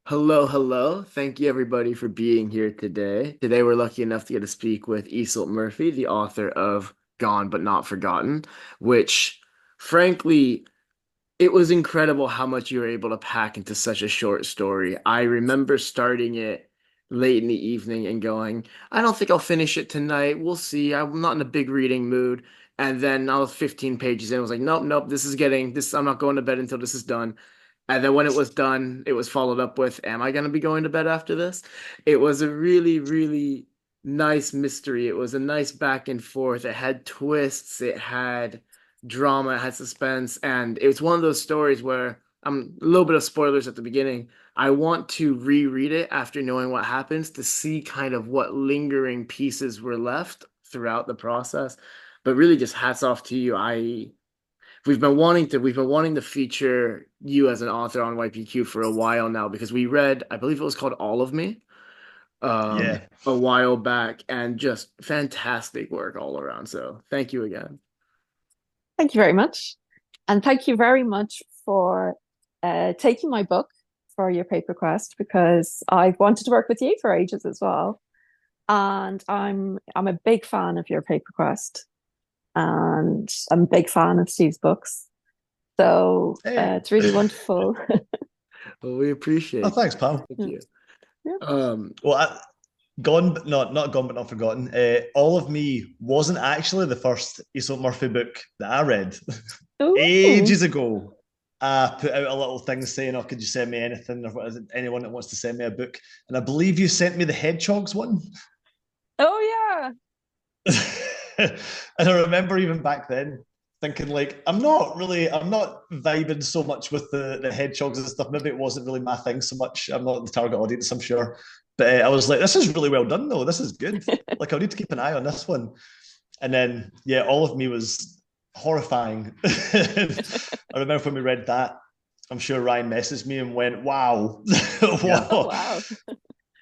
Hello, hello. Thank you everybody for being here today. Today we're lucky enough to get to speak with Iseult Murphy, the author of Gone But Not Forgotten, which frankly, it was incredible how much you were able to pack into such a short story. I remember starting it late in the evening and going, I don't think I'll finish it tonight. We'll see. I'm not in a big reading mood. And then I was 15 pages in. I was like, nope, nope, this is getting this. I'm not going to bed until this is done. And then when it was done, it was followed up with, am I going to be going to bed after this? It was a really, really nice mystery. It was a nice back and forth. It had twists, it had drama, it had suspense, and it was one of those stories where a little bit of spoilers at the beginning. I want to reread it after knowing what happens to see kind of what lingering pieces were left throughout the process. But really just hats off to you. I we've been wanting to feature you as an author on YPQ for a while now because we read, I believe it was called All of Me, Yeah. a while back, and just fantastic work all around. So thank you again. Thank you very much. And thank you very much for taking my book for your paper quest because I've wanted to work with you for ages as well. And I'm a big fan of your paper quest and I'm a big fan of Steve's books. So Hey. it's really wonderful. Well, we Oh, appreciate thanks, pal. thank Yeah. you. Yeah. Um, Well, Gone, but not gone, but not forgotten. All of Me wasn't actually the first Iseult Murphy book that I read. Ooh. Ages ago, I put out a little thing saying, "Oh, could you send me anything or what is it, anyone that wants to send me a book?" And I believe you sent me the Hedgehogs one. Oh yeah. And I remember even back then thinking like I'm not vibing so much with the hedgehogs and stuff. Maybe it wasn't really my thing so much. I'm not the target audience, I'm sure. But I was like, this is really well done though. This is good. Like I need to keep an eye on this one. And then yeah, All of Me was horrifying. I remember when we read that. I'm sure Ryan messaged me and went, "Wow, yeah. Oh wow, wow.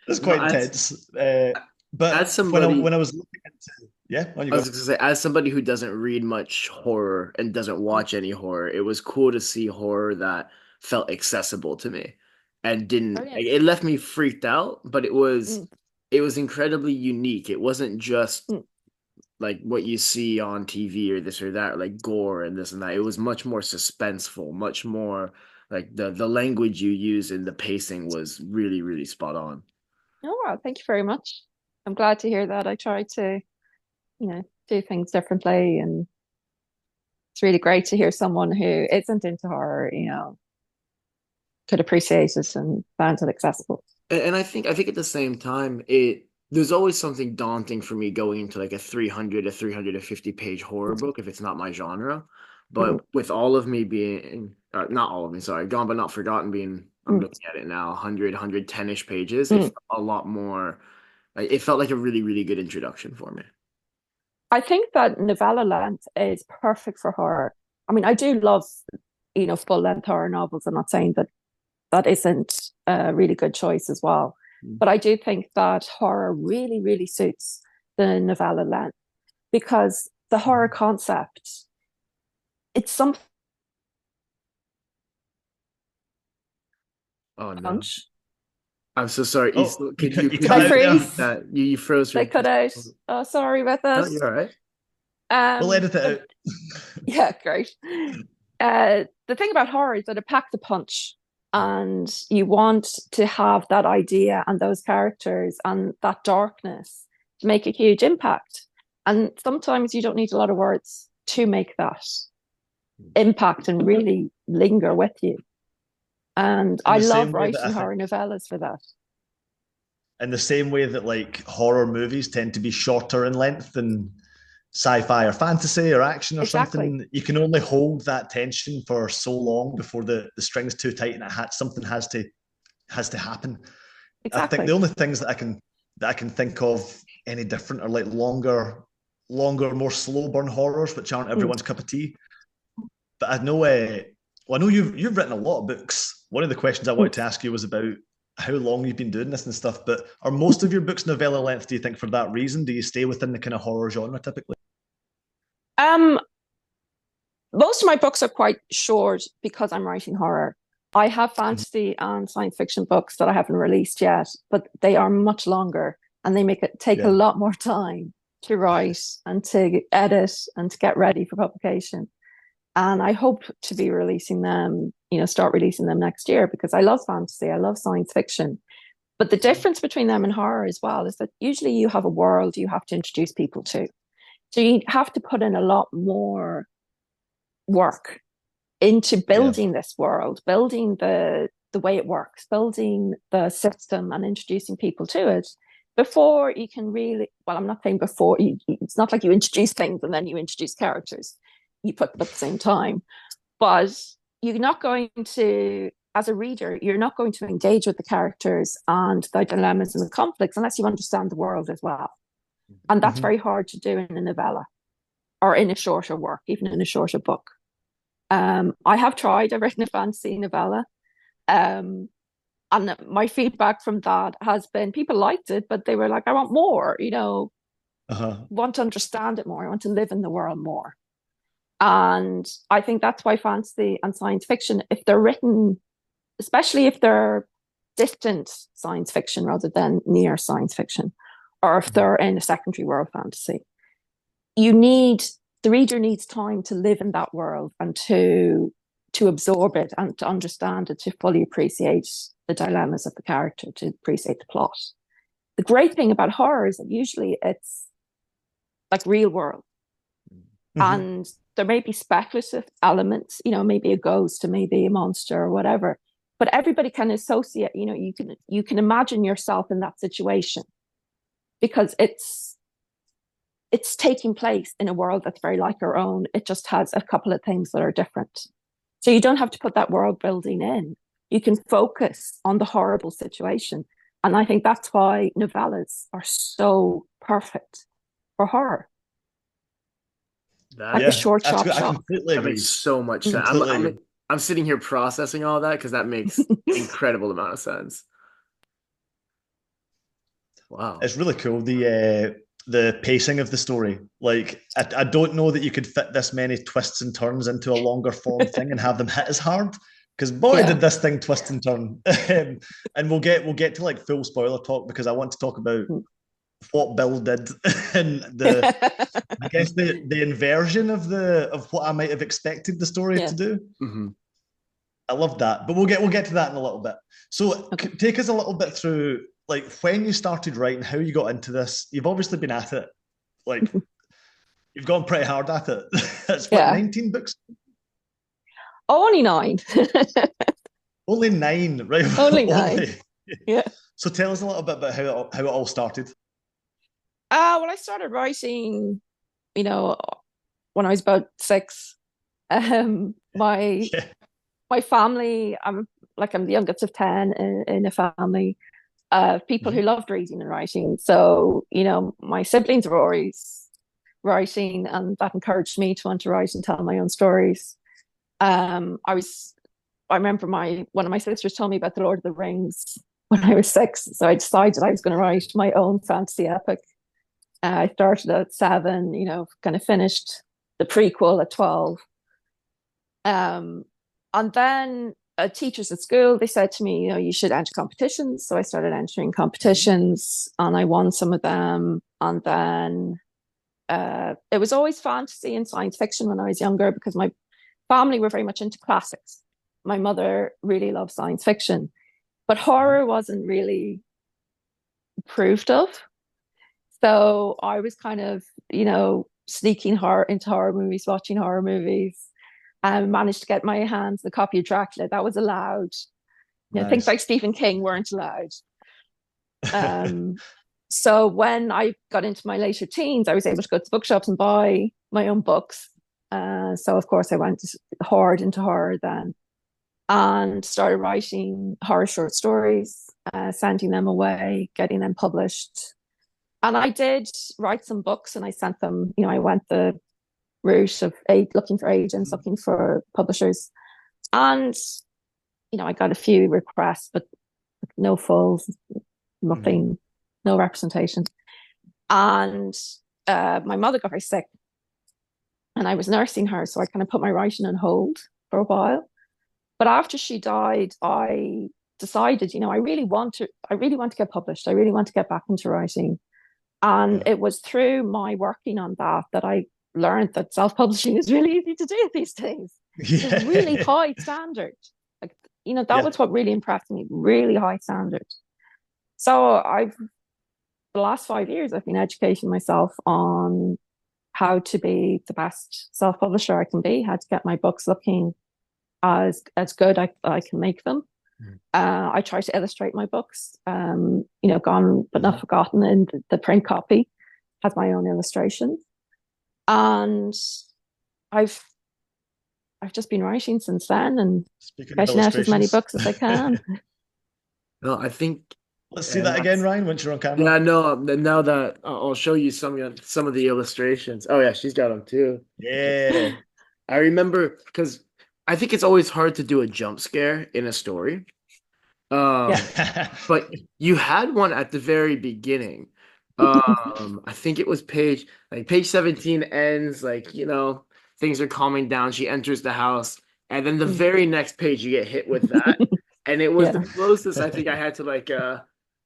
that's No, quite intense." as But when somebody I was looking into, yeah, on you I was go. just gonna say, as somebody who doesn't read much horror and doesn't watch any horror, it was cool to see horror that felt accessible to me and Oh didn't, yeah. it left me freaked out, but Mm, it was incredibly unique. It wasn't just mm. like what you see on TV or this or that, like gore and this and that. It was much more suspenseful, much more like the language you use and the pacing was really, really spot on. Oh wow, thank you very much. I'm glad to hear that. I try to, do things differently and it's really great to hear someone who isn't into horror, could appreciate it and find it accessible. And I think at the same time, it there's always something daunting for me going into like a 300 to 350 page horror book if it's not my genre. Mm, But with all of me being not all of me, sorry, Gone But Not Forgotten being I'm mm, looking at it now, 100, 110-ish pages, it mm. felt a lot more like it felt like a really, really good introduction for me. I think that novella length is perfect for horror. I mean, I do love, full length horror novels. I'm not saying that that isn't a really good choice as well. Mm. But I do think that horror really, really suits the novella length because the horror concept, it's some Oh no. punch. I'm so sorry. Oh, Issa, could you you could Did cut I you out there. repeat freeze? that? You froze Did for I cut just out? Oh, sorry about no, that. you're all right. We'll edit But it yeah, great. The thing about horror is that it packs a punch, and you want to have that idea and those characters and that darkness to make a huge impact. And sometimes you don't need a lot of words to make that impact and really linger with you. And in I the love same way that I writing think horror novellas for that. in the same way that like horror movies tend to be shorter in length than sci-fi or fantasy or action or Exactly. something, you can only hold that tension for so long before the string's too tight and something has to happen. I think the Exactly. only things that I can think of any different are like longer, more slow burn horrors, which aren't Mm. everyone's cup of tea. But I know, well, I know you've written a lot of books. One of the questions I wanted Mm. to ask you was about how long you've been doing this and stuff. But are most of your books novella length? Do you think for that reason? Do you stay within the kind of horror genre typically? Um, Most of my books are quite short because I'm writing horror. I have fantasy and science fiction books that I haven't released yet, but they are much longer and they make it take a Yeah. lot more time to write and to edit and to get ready for publication. And I hope to be releasing them, start releasing them next year because I love fantasy, I love science fiction. But the difference between them and horror as well is that usually you have a world you have to introduce people to. So you have to put in a lot more work into Yeah. building this world, building the way it works, building the system and introducing people to it before you can really, well, I'm not saying before, it's not like you introduce things and then you introduce characters. You put them at the same time. But you're not going to, as a reader, you're not going to engage with the characters and the dilemmas and the conflicts unless you understand the world as well. And that's Hmm. very hard to do in a novella or in a shorter work, even in a shorter book. I have tried, I've written a fantasy novella. Um, and my feedback from that has been people liked it, but they were like, I want more, Uh-huh. want to understand it more. I want to live in the world more. And I think that's why fantasy and science fiction, if they're written, especially if they're distant science fiction rather than near science fiction, or if they're in a secondary world fantasy, you need the reader needs time to live in that world and to absorb it and to understand it, to fully appreciate the dilemmas of the character, to appreciate the plot. The great thing about horror is that usually it's like real world. Hmm. And there may be speculative elements, maybe a ghost or maybe a monster or whatever, but everybody can associate, you can imagine yourself in that situation because it's taking place in a world that's very like our own. It just has a couple of things that are different. So you don't have to put that world building in. You can focus on the horrible situation. And I think that's why novellas are so perfect for horror, like That the Yeah, short, that's sharp good. I shock. completely that makes agree. so much sense. I'm Completely I'm agree. I'm sitting here processing all that because that makes incredible amount of sense. Wow. It's really cool the pacing of the story. Like I don't know that you could fit this many twists and turns into a longer form thing and have them hit as hard. Because boy, Yeah. did this thing twist and turn. And we'll get to like full spoiler talk because I want to talk about what Bill did and the I guess the inversion of what I might have expected the story Yeah. to do. Hmm. I love that, but we'll get to that in a little bit. So Okay. take us a little bit through like when you started writing, how you got into this. You've obviously been at it, like you've gone pretty hard at it. It's what Yeah. 19 books, Only nine. only nine, right? Only nine. Only. Yeah. So tell us a little bit about how it all started. Well, I started writing, you know, when I was about six. My Yeah. my family, I'm the youngest of 10 in a family of people who Mhm. loved reading and writing. So, my siblings were always writing, and that encouraged me to want to write and tell my own stories. I remember one of my sisters told me about the Lord of the Rings when I was six. So I decided I was going to write my own fantasy epic. I started at seven, kind of finished the prequel at 12. And then teachers at school, they said to me, you should enter competitions. So I started entering Mhm. competitions and I won some of them. And then it was always fantasy and science fiction when I was younger because my family were very much into classics. My mother really loved science fiction, but Mhm. horror wasn't really approved of. So I was kind of, sneaking horror into horror movies, watching horror movies, and managed to get my hands on a copy of Dracula. That was allowed. Things Nice. like Stephen King weren't allowed. Um, so when I got into my later teens, I was able to go to bookshops and buy my own books. So of course I went hard into horror then and started writing horror short stories, sending them away, getting them published. And I did write some books and I sent them, I went the route of looking for agents, Mhm. looking for publishers. And, I got a few requests, but no fulls, Mhm. nothing, no representation. And my mother got very sick. and I was nursing her, so I kind of put my writing on hold for a while. But after she died, I decided, I really want to get published. I really want to get back into writing. And Yeah. it was through my working on that that I learned that self-publishing is really easy to do these days. There's really Yeah. high standard. Like, that Yeah. was what really impressed me, really high standard. So the last 5 years, I've been educating myself on how to be the best self-publisher I can be, how to get my books looking as good I can make them. Mm. I try to illustrate my books. Gone but not Mhm. forgotten, and the print copy has my own illustrations. And I've I've just been writing since then and Speaking of getting out as many illustrations, books as I can. No, I think, let's see and that again, that's Ryan, once you're on camera. yeah. No, now that I'll show you some of the illustrations. Oh yeah, she's got them too. Yeah. I remember because I think it's always hard to do a jump scare in a story. Yeah. But you had one at the very beginning. I think it was page 17 ends like, things are calming down. She enters the house, and then the Mm. very next page you get hit with that. And it was the Yeah. closest I think I had to like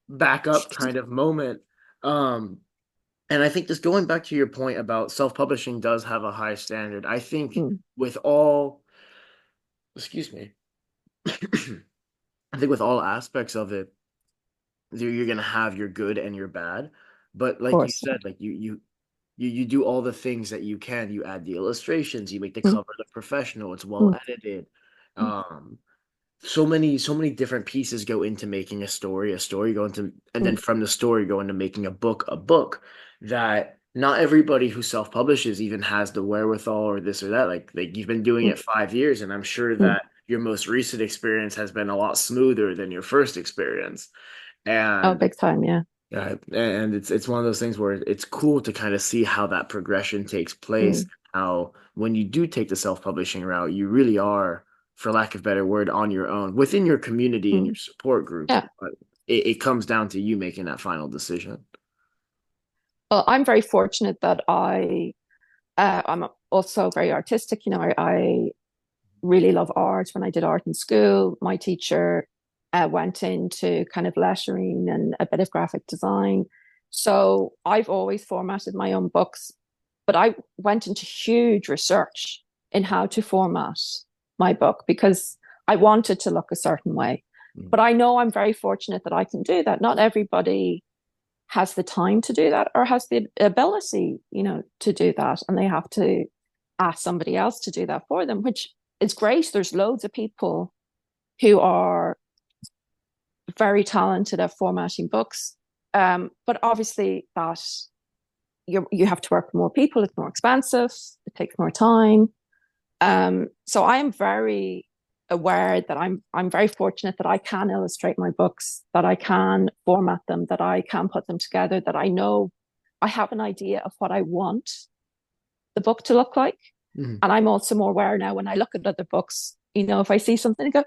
back up kind of moment. Um, and I think just going back to your point about self-publishing does have a high standard. I think Mm. with all, excuse me, I think with all aspects of it, you're gonna have your good and your bad. But Of like you course. said, like you do all the things that you can. You add the illustrations, you make the Mm. cover look professional, it's well Mm. edited. Um, so many different pieces go into making a story go into, and then Mm. from the story go into making a book that not everybody who self-publishes even has the wherewithal or this or that. Like you've been doing Mm. it 5 years, and I'm sure Mm. that your most recent experience has been a lot smoother than your first experience. Oh, And big time, yeah. and it's one of those things where it's cool to kind of see how that progression takes place. Mm. How when you do take the self-publishing route, you really are, for lack of a better word, on your own within your community and your Mm. support groups. Yeah. But it comes down to you making that final decision. Well, I'm very fortunate that I'm also very artistic. I really love art. When I did art in school, my teacher went into kind of lettering and a bit of graphic design. So I've always formatted my own books, but I went into huge research in how to format my book because I wanted to look a certain way. Mm. But I know I'm very fortunate that I can do that. Not everybody has the time to do that or has the ability, to do that. And they have to ask somebody else to do that for them, which is great. There's loads of people who are very talented at formatting books. But obviously that you have to work with more people, it's more expensive, it takes more time. So I am very aware that I'm very fortunate that I can illustrate my books, that I can format them, that I can put them together, that I know I have an idea of what I want the book to look like. Mhm. And I'm also more aware now when I look at other books, if I see something, I go,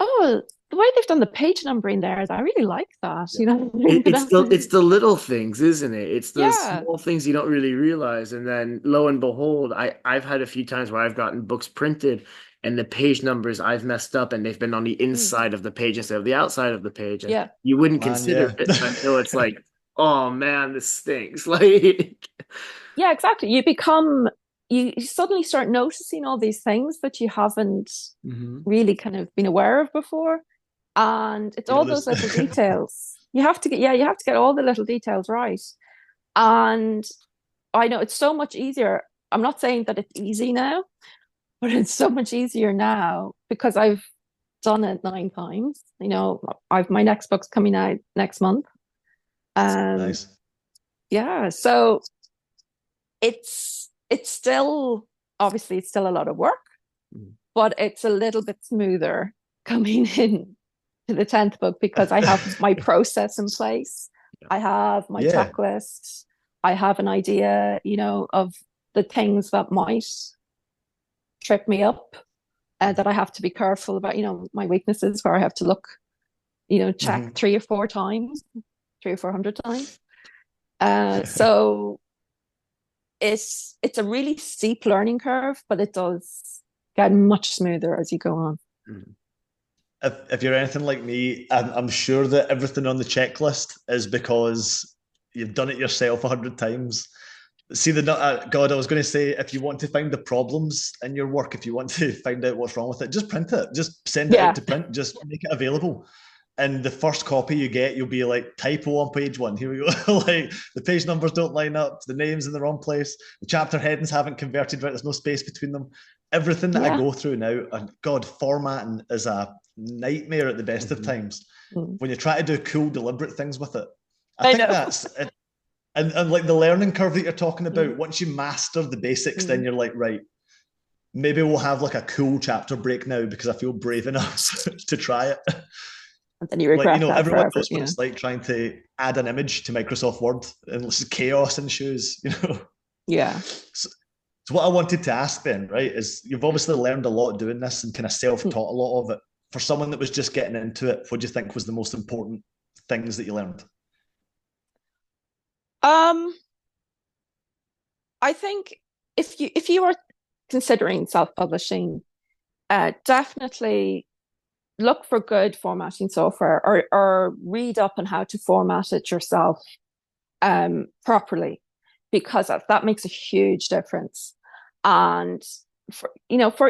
oh, the way they've done the page numbering there is I really like that. Yeah. It's the little things, isn't it? It's the Yeah. small things you don't really realize. And then lo and behold, I've had a few times where I've gotten books printed and the page numbers I've messed up and they've been on the Mm. inside of the page instead of the outside of the page. And Yeah. you wouldn't Man, consider yeah. it until it's like, oh man, this stinks. Like, Yeah, exactly. You suddenly start noticing all these things that you haven't Mhm. really kind of been aware of before. And it's all There's those little details. You have to get all the little details right. And I know it's so much easier. I'm not saying that it's easy now, but it's so much easier now because I've done it 9 times. I've my next book's coming out next month. Um, nice. yeah, so it's still obviously it's still a lot of work, Mhm. but it's a little bit smoother coming in to the 10th book because I have my process in place. Yeah. I have my Yeah. checklist. I have an idea, of the things that might trip me up that I have to be careful about, my weaknesses where I have to look, check Mhm. 3 or 4 times, 300 or 400 times. So it's a really steep learning curve, but it does get much smoother as you go on. Mhm. If you're anything like me, I'm sure that everything on the checklist is because you've done it yourself 100 times. See the God, I was going to say, if you want to find the problems in your work, if you want to find out what's wrong with it, just print it. Just send it out Yeah, to print. Just make it available. And the first copy you get, you'll be like, typo on page one. Here we go. Like the page numbers don't line up, the names in the wrong place, the chapter headings haven't converted right. There's no space between them. Everything that I yeah. go through now, and God, formatting is a nightmare at the best of Mhm. times Mm. when you try to do cool, deliberate things with it. I I think know. that's it. And like the learning curve that you're talking Mm, about, once you master the basics, then mm. you're like, right, maybe we'll have like a cool chapter break now because I feel brave enough to try it. And then you Like, regret that everyone forever, knows what it's like trying to add an image to Microsoft Word and chaos ensues. Yeah. So, so what I wanted to ask then, right, is you've obviously learned a lot doing this and kind of Mm. self-taught a lot of it. For someone that was just getting into it, what do you think was the most important things that you learned? Um, I think if you are considering self-publishing, definitely look for good formatting software, or read up on how to format it yourself properly, because that makes a huge difference. And for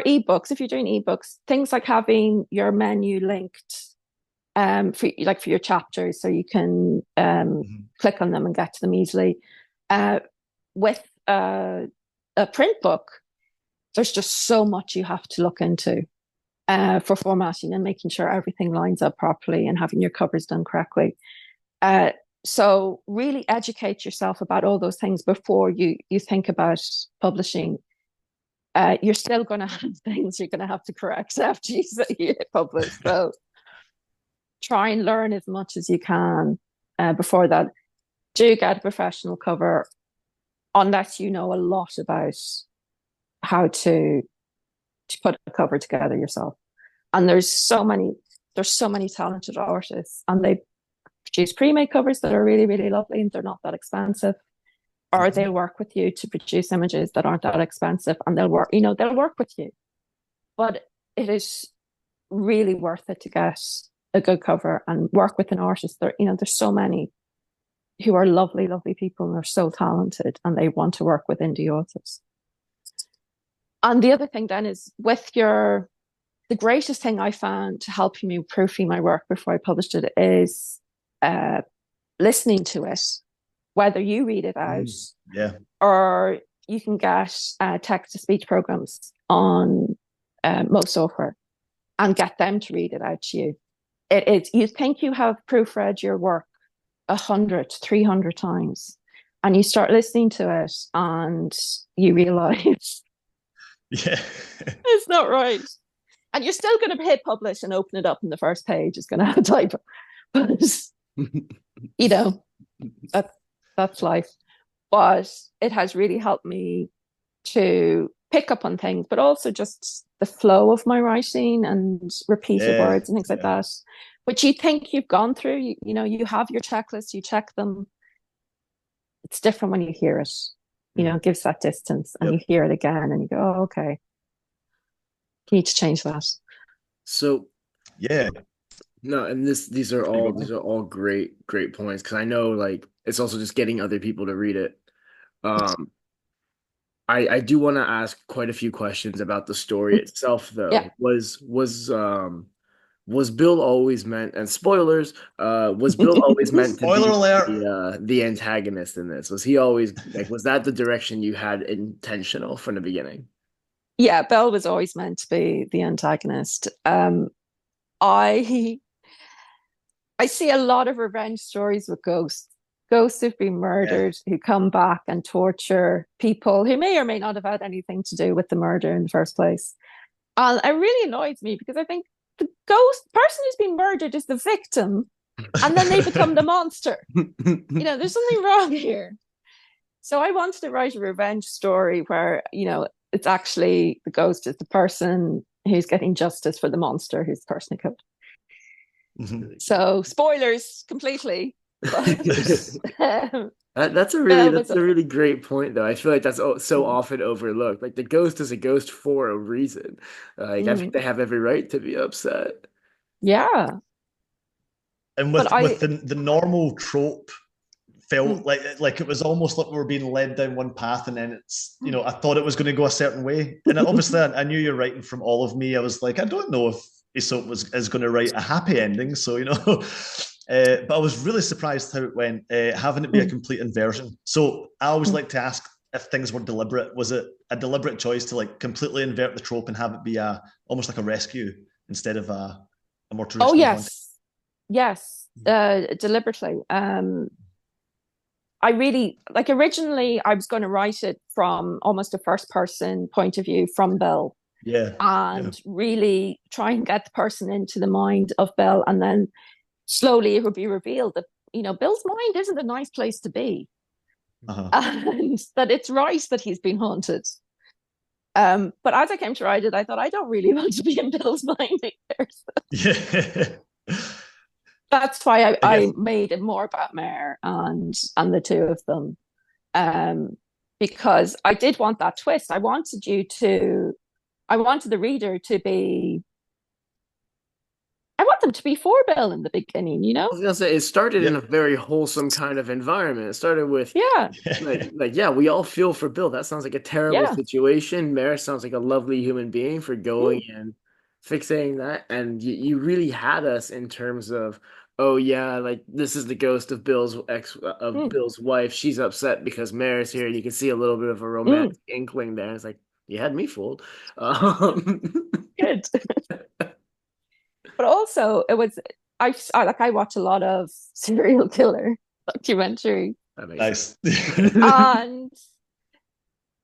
ebooks, if you're doing ebooks, things like having your menu linked for your chapters, so you can Mhm. click on them and get to them easily. With a print book, there's just so much you have to look into for formatting and making sure everything lines up properly and having your covers done correctly. Uh, so really educate yourself about all those things before you think about publishing. You're still going to have things you're going to have to correct after you hit publish. So try and learn as much as you can before that. Do get a professional cover unless you know a lot about how to put a cover together yourself. And there's so many talented artists, and they produce pre-made covers that are really, really lovely, and they're not that expensive. Or Mhm. they'll work with you to produce images that aren't that expensive, and they'll work with you. But it is really worth it to get a good cover and work with an artist. There's so many who are lovely, lovely people, and they're so talented, and they want to work with indie authors. And the other thing then is the greatest thing I found to help me proofing my work before I published it is uh, listening to it, whether you read it out Yeah. or you can get text to speech programs on most software and get them to read it out to you. You think you have proofread your work 100, 300 times, and you start listening to it and you realize Yeah. it's not right. And you're still going to hit publish and open it up, and the first page is going to have a typo. But, you know, that, that's life. But it has really helped me to pick up on things, but also just the flow of my writing and repeated Yeah. words and things like Yeah. that, which you think you've gone through. You have your checklist, you check them. It's different when you hear it. It gives that distance, and you Yep. hear it again and you go, oh, okay, you need to change that. So Yeah. no, and these are There you all go. great points because I know like it's also just getting other people to read it. Um, I do want to ask quite a few questions about the story itself, Yeah. though. Was Bill always meant, and spoilers, was Bill always meant to Spoiler be alert. the antagonist in this? Was he always like, was that the direction you had intentional from the beginning? Yeah, Belle was always meant to be the antagonist. I I see a lot of revenge stories with ghosts. Ghosts who've been Yeah. murdered, who come back and torture people who may or may not have had anything to do with the murder in the first place. And it really annoys me because I think the ghost person who's been murdered is the victim, and then they become the monster. There's something wrong here. So I wanted to write a revenge story where, it's actually the ghost is the person who's getting justice for the monster who's the person who killed. Mhm. So spoilers completely. but Belle was That's a really great point though. I feel like that's so mm, often overlooked. Like the ghost is a ghost for a reason. Like I think mm, they have every right to be upset. yeah. And But with the normal trope mm, felt like it was almost like we were being led down one path, and then it's I thought it was going to go a certain way, and obviously I knew you're writing from all of me. I was like, I don't know if Iseult is going to write a happy ending, so but I was really surprised how it went, having it be a mm, complete inversion. So I always mm. like to ask if things were deliberate. Was it a deliberate choice to like completely invert the trope and have it be a almost like a rescue instead of a more Oh traditional haunting? yes, yes, deliberately. I really like originally I was going to write it from almost a first person point of view from Bill Yeah, yeah. and really try and get the person into the mind of Bill, and then slowly it would be revealed that Bill's mind isn't a nice place to be, Uh-huh. and that it's right that he's been haunted. But as I came to write it, I thought I don't really want to be in Bill's mind either. Yeah. That's why I, I guess. I made it more about Mare and the two of them. Um, because I did want that twist. I wanted the reader to be, I want them to be for Bill in the beginning, you I know? was gonna say it started in a Yep. very wholesome kind of environment. It started with Yeah, yeah, we all feel for Bill. That sounds like a terrible yeah. situation. Maris sounds like a lovely human being for going Mm, and fixating that. And you really had us in terms of, oh yeah, like this is the ghost of mm, Bill's wife. She's upset because Maris here. You can see a little bit of a mm. romantic inkling there. It's like you had me fooled. Um, Good. But also it was I watch a lot of serial killer documentaries that makes sense. Nice.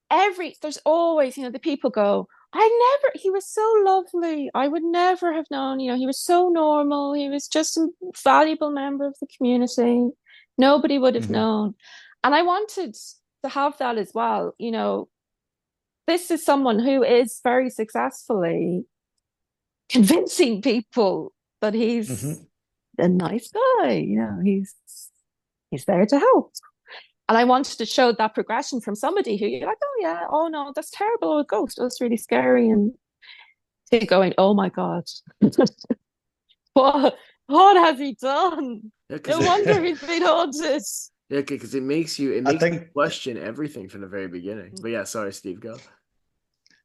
and there's always, the people go, he was so lovely. I would never have known, he was so normal. He was just a valuable member of the community. Nobody would have Mhm. known. And I wanted to have that as well. This is someone who is very successfully convincing people that he's Mhm. a nice guy. He's there to help. And I wanted to show that progression from somebody who you're like, oh yeah, oh no, that's terrible. Oh, a ghost. Oh, it's really scary. And to going, oh my God, what has he done? Yeah, because No wonder he's been haunted. yeah, because it I makes you think question everything from the very beginning. But yeah, sorry, Steve, go.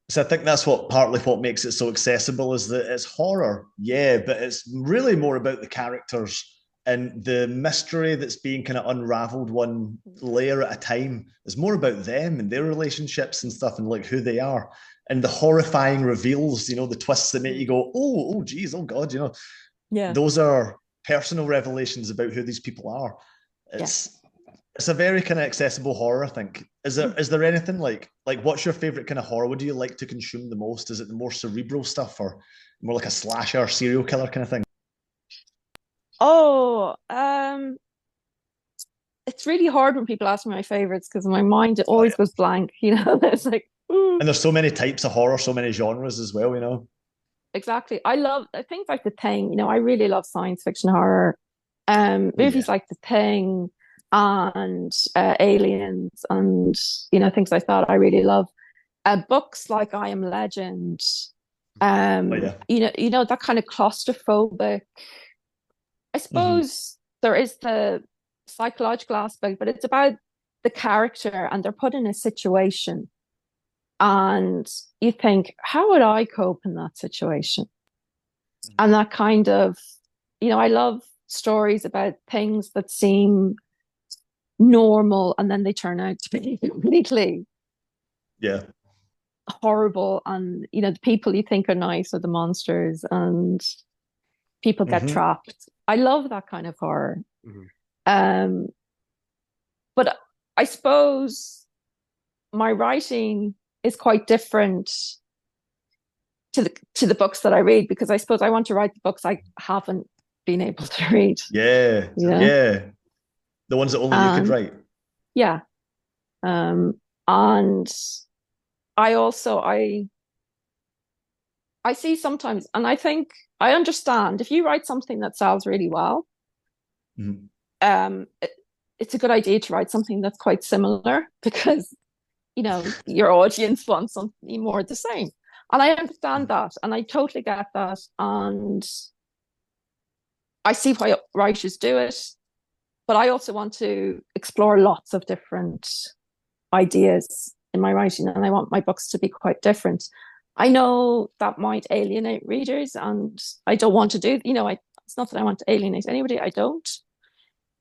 so. I think that's what makes it so accessible is that it's horror, yeah, but it's really more about the characters and the mystery that's being kind of unraveled one layer at a time. It's more about them and their relationships and stuff and like who they are and the horrifying reveals. The twists that make you go, oh, geez, oh God. Yeah, Those are personal revelations about who these people are. yeah. It's a very kind of accessible horror, I think. Is there anything like what's your favorite kind of horror? What do you like to consume the most? Is it the more cerebral stuff or more like a slasher serial killer kind of thing? Oh, it's really hard when people ask me my favorites because my mind Oh, always yeah. goes blank. It's like, And there's so many types of horror, so many genres as well. exactly. I love things like The Thing. I really love science fiction horror. Oh yeah. Movies like The Thing and Aliens and things like that. I really love. Books like I Am Legend. Oh yeah. That kind of claustrophobic. I Hmm. suppose there is the psychological aspect, but it's about the character and they're put in a situation and you think, how would I cope in that situation? And that kind of, I love stories about things that seem normal and then they turn out to be completely Yeah. horrible. And, the people you think are nice are the monsters and people get Hmm. trapped. I love that kind of horror. Mhm. Um, but I suppose my writing is quite different to the books that I read because I suppose I want to write the books I haven't been able to read, Yeah. you know? Yeah. The ones that only you could And write. yeah. And I see sometimes, and I think I understand if you write something that sells really well, Mhm. it, it's a good idea to write something that's quite similar because your audience wants something more the same. And I understand that, and I totally get that, and I see why writers do it. But I also want to explore lots of different ideas in my writing, and I want my books to be quite different. I know that might alienate readers, and I don't want to do, it's not that I want to alienate anybody, I don't,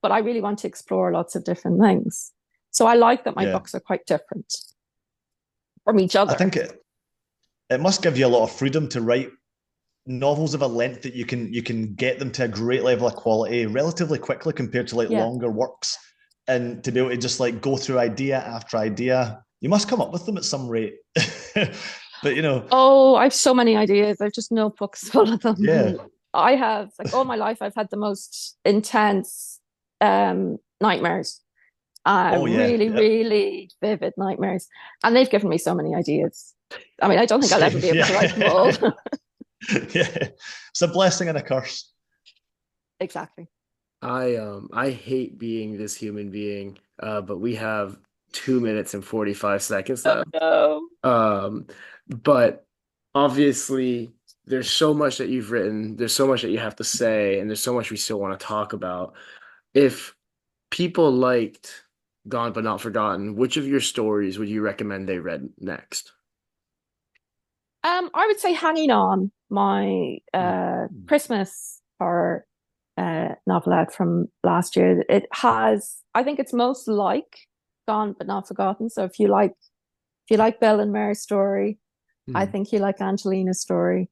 but I really want to explore lots of different things. So I like that my Yeah. books are quite different from each I other. think it must give you a lot of freedom to write novels of a length that you can get them to a great level of quality relatively quickly compared to like Yeah. longer works, and to be able to just like go through idea after idea. You must come up with them at some rate. But Oh, I have so many ideas. I've just notebooks full of them. yeah. And I have, like, all my life, I've had the most intense nightmares. Oh yeah, Really, yeah. really vivid nightmares. And they've given me so many ideas. I mean, I don't think I'll ever Same. be able to write them all. Yeah. Yeah. It's a blessing and a curse. Exactly. I hate being this human being, but we have 2 minutes and 45 seconds Oh left. no. Um, but obviously there's so much that you've written, there's so much that you have to say, and there's so much we still want to talk about. If people liked Gone but Not Forgotten, which of your stories would you recommend they read next? I would say Hanging On, my Mm. Christmas horror novelette from last year. It has, I think it's most like Gone but Not Forgotten. So if you like Belle and Mary's story, I Mm. think you like Angelina's story.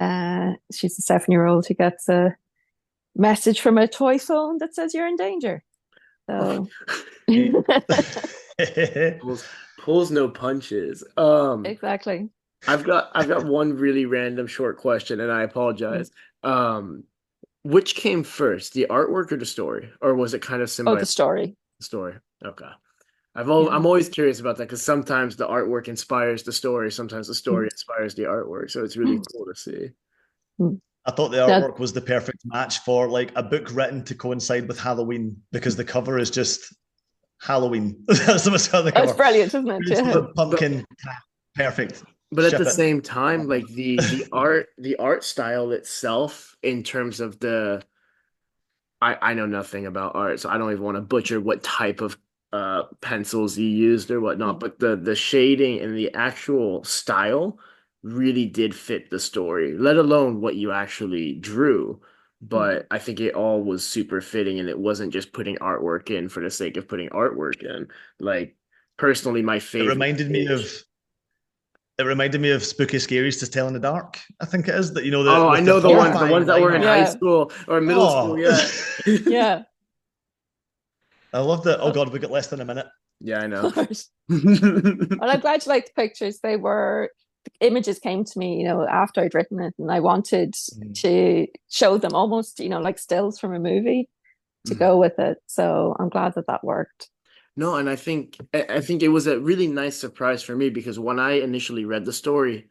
She's a 7-year-old who gets a message from a toy phone that says you're in danger. Oh. So Pulls, pulls no punches. exactly. I've got one really random short question, and I apologize. Um, which came first, the artwork or the story, or was it kind of Oh, semi the story. story? Okay. Yeah. I'm always curious about that because sometimes the artwork inspires the story, sometimes the story inspires the artwork. So it's really cool to see. I thought the No, artwork was the perfect match for like a book written to coincide with Halloween because the cover is just Halloween. That's the most on the oh, it's cover. brilliant, isn't it? It's Yeah. the pumpkin. Perfect. But at the Ship it. same time, like the art style itself, in terms of I know nothing about art, so I don't even want to butcher what type of pencils you used or whatnot, but the shading and the actual style really did fit the story, let alone what you actually drew. But I think it all was super fitting, and it wasn't just putting artwork in for the sake of putting artwork in. Like, personally, my It favorite reminded me of page. it reminded me of Spooky Scaries to Tell in the Dark. I think it is that Oh, I with the know the Yeah. ones horrifying that line were in art. high Yeah. school or middle school. Oh, Yeah. Yeah. I loved it. Oh Of God, we got less than a minute. Yeah, I know. course. Well, I'm glad you liked the pictures. The images came to me, after I'd written it, and I wanted Mm. to show them almost, like stills from a movie to Mhm. go with it. So I'm glad that that worked. No, and I think it was a really nice surprise for me because when I initially read the story,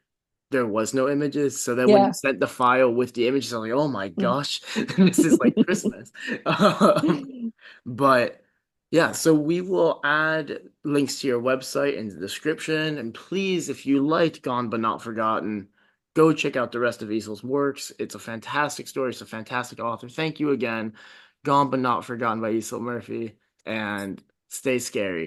there was no images. So then when you Yeah. sent the file with the images, I'm like, oh my Mm. gosh, this is like Christmas. But yeah, so we will add links to your website in the description. And please, if you liked Gone But Not Forgotten, go check out the rest of Easel's works. It's a fantastic story. It's a fantastic author. Thank you again. Gone But Not Forgotten by Iseult Murphy. And stay scary.